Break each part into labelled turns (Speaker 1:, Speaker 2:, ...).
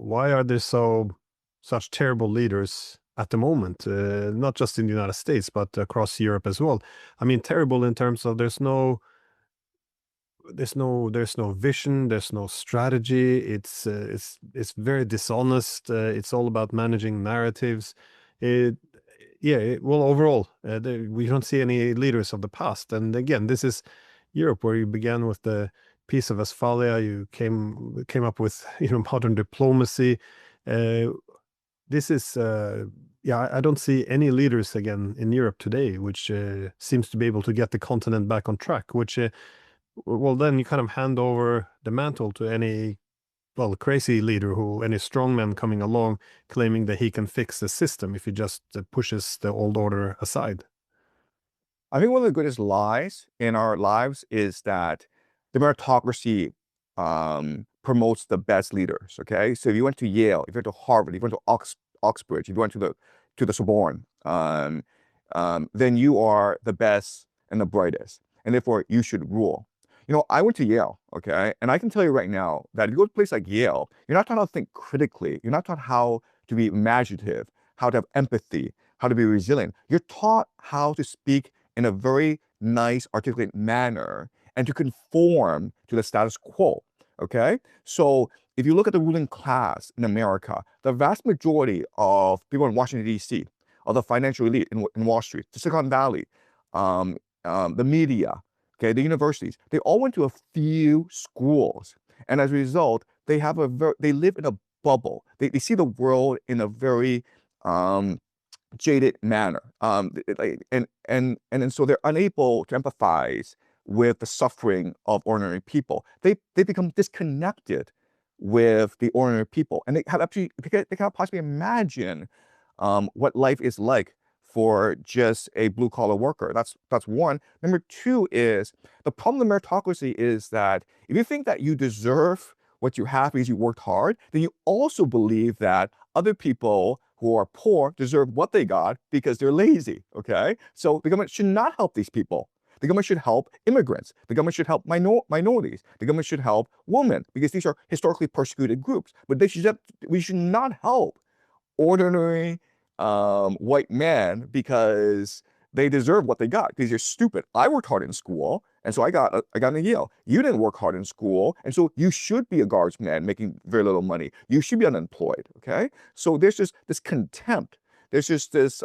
Speaker 1: why are there such terrible leaders at the moment? Not just in the United States, but across Europe as well. I mean, terrible in terms of there's no vision, there's no strategy. It's very dishonest. It's all about managing narratives. It, well, overall, we don't see any leaders of the past. And again, this is Europe, where you began with the Peace of Westphalia. You came up with modern diplomacy. Uh, this is I don't see any leaders again in Europe today, which seems to be able to get the continent back on track. Which well, then you kind of hand over the mantle to any crazy leader, any strongman coming along claiming that he can fix the system if he just pushes the old order aside.
Speaker 2: I think one of the greatest lies in our lives is that the meritocracy promotes the best leaders. Okay, so if you went to Yale, if you went to Harvard, if you went to Oxbridge, if you went to the Sorbonne, then you are the best and the brightest, and therefore you should rule. I went to Yale, okay, and I can tell you right now that if you go to a place like Yale, you're not taught how to think critically. You're not taught how to be imaginative, how to have empathy, how to be resilient. You're taught how to speak in a very nice, articulate manner and to conform to the status quo, okay? So if you look at the ruling class in America, the vast majority of people in Washington, D.C., of the financial elite in Wall Street, the Silicon Valley, the media, okay, the universities, they all went to a few schools. And as a result, they live in a bubble. They see the world in a very jaded manner. And so they're unable to empathize with the suffering of ordinary people. They become disconnected with the ordinary people. And they can't possibly imagine what life is like for just a blue-collar worker. That's one. Number two is, the problem with meritocracy is that if you think that you deserve what you have because you worked hard, then you also believe that other people who are poor deserve what they got because they're lazy, okay? So the government should not help these people. The government should help immigrants. The government should help minorities. The government should help women, because these are historically persecuted groups. But we should not help ordinary white men because they deserve what they got, because you're stupid. I worked hard in school, and so I got into Yale. You didn't work hard in school, and so you should be a guardsman making very little money. You should be unemployed, okay? So there's just this contempt. There's just this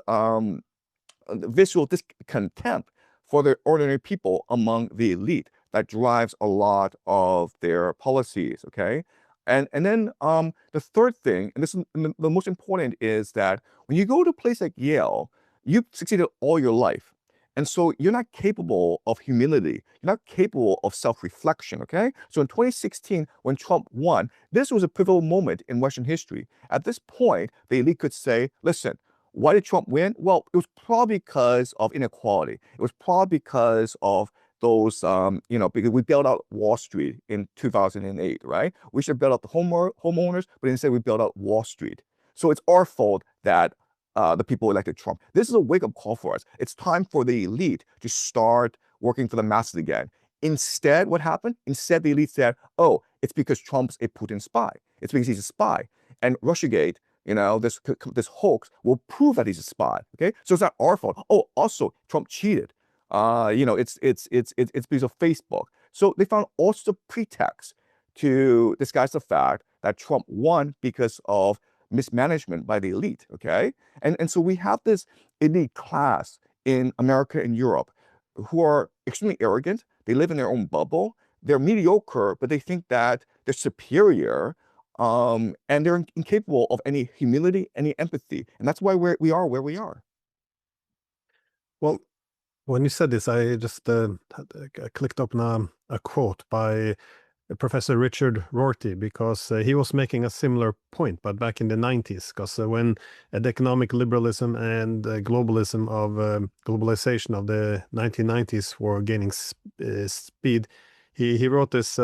Speaker 2: visual discontent for the ordinary people among the elite that drives a lot of their policies, okay? And then the third thing, and this is the most important, is that when you go to a place like Yale, you've succeeded all your life. And so you're not capable of humility. You're not capable of self-reflection, okay? So in 2016, when Trump won, this was a pivotal moment in Western history. At this point, the elite could say, listen, why did Trump win? Well, it was probably because of inequality. It was probably because of those, because we bailed out Wall Street in 2008, right? We should bail out the homeowners, but instead we bailed out Wall Street. So it's our fault that the people elected Trump. This is a wake-up call for us. It's time for the elite to start working for the masses again. Instead, what happened? Instead, the elite said, oh, it's because Trump's a Putin spy. It's because he's a spy. And Russiagate, this hoax will prove that he's a spy, okay? So it's not our fault. Oh, also, Trump cheated. It's because of Facebook. So they found all sorts of pretexts to disguise the fact that Trump won because of mismanagement by the elite, okay? And so we have this elite class in America and Europe who are extremely arrogant. They live in their own bubble. They're mediocre, but they think that they're superior, and they're incapable of any humility, any empathy. And that's why we are where we are.
Speaker 1: Well, when you said this, I just clicked open a quote by Professor Richard Rorty, because he was making a similar point, but back in the 90s, because when the economic liberalism and globalization of the 1990s were gaining speed, he wrote this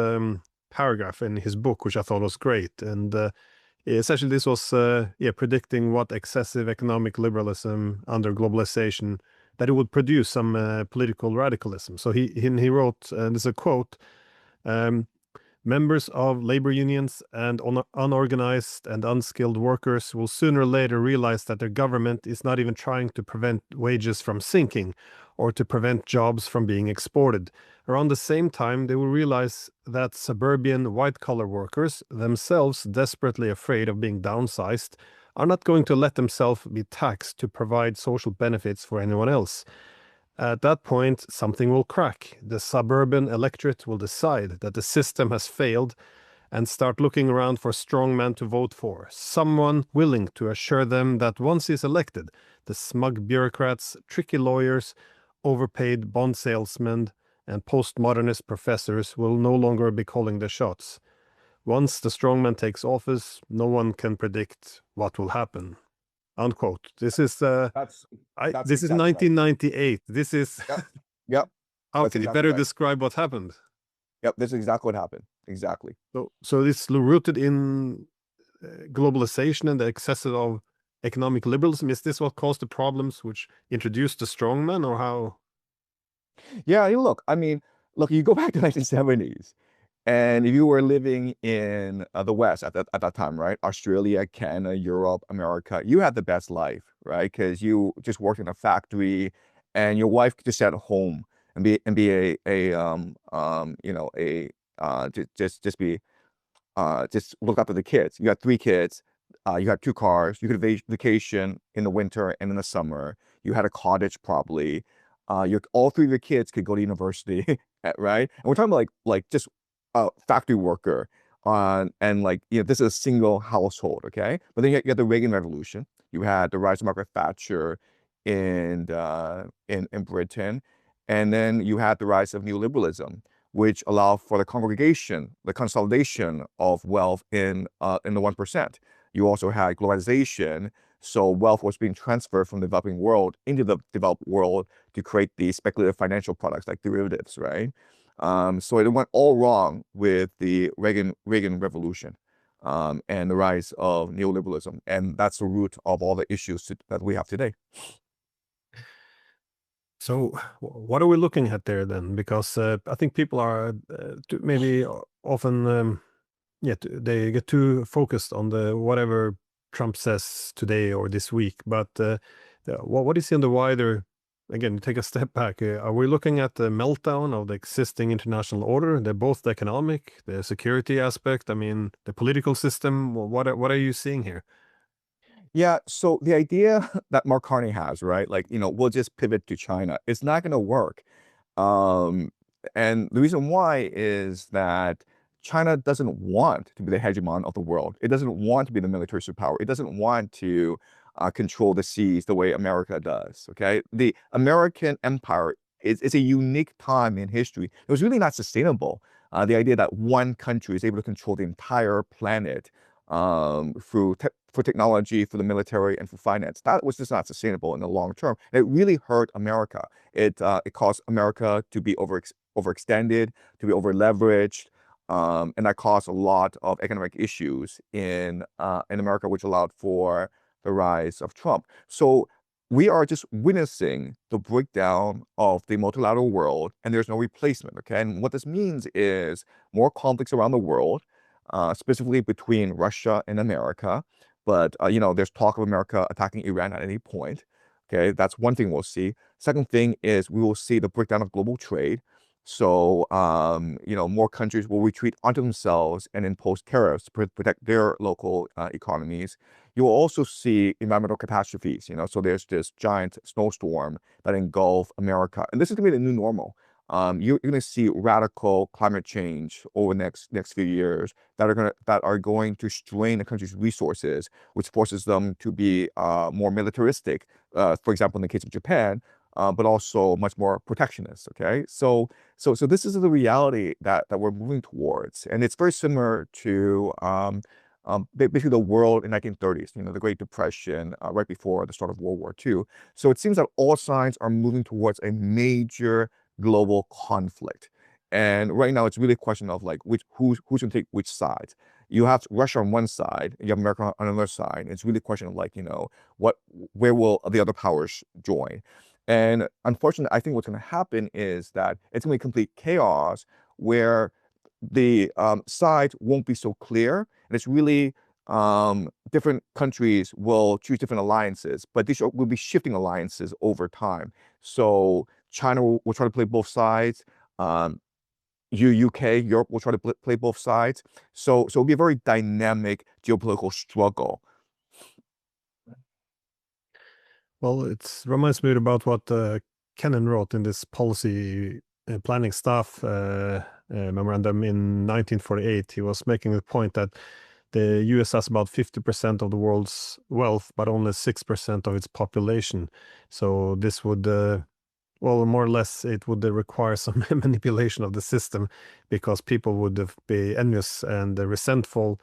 Speaker 1: paragraph in his book, which I thought was great. And essentially this was predicting what excessive economic liberalism under globalization, that it would produce some political radicalism. So he wrote, and this is a quote, Members of labor unions and unorganized and unskilled workers will sooner or later realize that their government is not even trying to prevent wages from sinking or to prevent jobs from being exported. Around the same time, they will realize that suburban white-collar workers, themselves desperately afraid of being downsized, are not going to let themselves be taxed to provide social benefits for anyone else. At that point, something will crack. The suburban electorate will decide that the system has failed and start looking around for strong men to vote for. Someone willing to assure them that once he's elected, the smug bureaucrats, tricky lawyers, overpaid bond salesmen, and postmodernist professors will no longer be calling the shots. Once the strongman takes office, no one can predict what will happen. Unquote. This is
Speaker 2: That's
Speaker 1: this is
Speaker 2: exactly right.
Speaker 1: 1998. This is
Speaker 2: Yep. Yep.
Speaker 1: how
Speaker 2: That's
Speaker 1: can you
Speaker 2: exactly
Speaker 1: better
Speaker 2: right.
Speaker 1: describe what happened?
Speaker 2: Yep. That's exactly what happened. Exactly.
Speaker 1: So it's rooted in globalization and the excess of economic liberalism. Is this what caused the problems which introduced the strongman, or how?
Speaker 2: Yeah. Look, I mean, look, you go back to 1970s. And if you were living in the West at that time, right? Australia, Canada, Europe, America, you had the best life, right? Because you just worked in a factory, and your wife could just sit at home and be you know just be just look after the kids. You had three kids. You had two cars. You could vacation in the winter and in the summer. You had a cottage probably. All three of your kids could go to university, right? And we're talking about like just a factory worker and like this is a single household, okay? But then you had the Reagan Revolution. You had the rise of Margaret Thatcher in Britain, and then you had the rise of neoliberalism, which allow for the congregation, the consolidation of wealth in the 1%. You also had globalization, so wealth was being transferred from the developing world into the developed world to create these speculative financial products like derivatives, right? So it went all wrong with the Reagan Revolution and the rise of neoliberalism, and that's the root of all the issues that we have today.
Speaker 1: So what are we looking at there then? Because I think people are maybe often they get too focused on the whatever Trump says today or this week. But what is in the wider? Again, take a step back. Are we looking at the meltdown of the existing international order? They're both the economic, the security aspect. I mean, the political system. What are you seeing here?
Speaker 2: Yeah, so the idea that Mark Carney has, right? Like, we'll just pivot to China. It's not going to work. Um, and the reason why is that China doesn't want to be the hegemon of the world. It doesn't want to be the military superpower. It doesn't want to control the seas the way America does. Okay, the American empire is a unique time in history. It was really not sustainable. The idea that one country is able to control the entire planet for technology, for the military, and for finance. That was just not sustainable in the long term. And it really hurt America. It caused America to be overextended, to be over leveraged, and that caused a lot of economic issues in America, which allowed for the rise of Trump. So we are just witnessing the breakdown of the multilateral world, and there's no replacement. Okay, and what this means is more conflicts around the world, specifically between Russia and America. But there's talk of America attacking Iran at any point. Okay, that's one thing we'll see. Second thing is we will see the breakdown of global trade. So more countries will retreat onto themselves and impose tariffs to protect their local economies. You will also see environmental catastrophes. So there's this giant snowstorm that engulf America, and this is going to be the new normal. You're going to see radical climate change over the next few years that are going to strain the country's resources, which forces them to be more militaristic. For example, in the case of Japan, but also much more protectionist. Okay, so this is the reality that we're moving towards, and it's very similar to basically the world in 1930s. The Great Depression, right before the start of World War II. So it seems that all signs are moving towards a major global conflict. And right now, it's really a question of like who's going to take which side. You have Russia on one side, and you have America on another side. It's really a question of like, where will the other powers join? And unfortunately, I think what's going to happen is that it's going to be complete chaos where the sides won't be so clear, and it's really different countries will choose different alliances, but these will be shifting alliances over time. So China will try to play both sides. UK, Europe will try to play both sides. So it'll be a very dynamic geopolitical struggle.
Speaker 1: Well, it reminds me about what Kennan wrote in this policy planning staff memorandum in 1948. He was making the point that the US has about 50% of the world's wealth, but only 6% of its population. So this would, well, more or less, it would require some manipulation of the system because people would be envious and resentful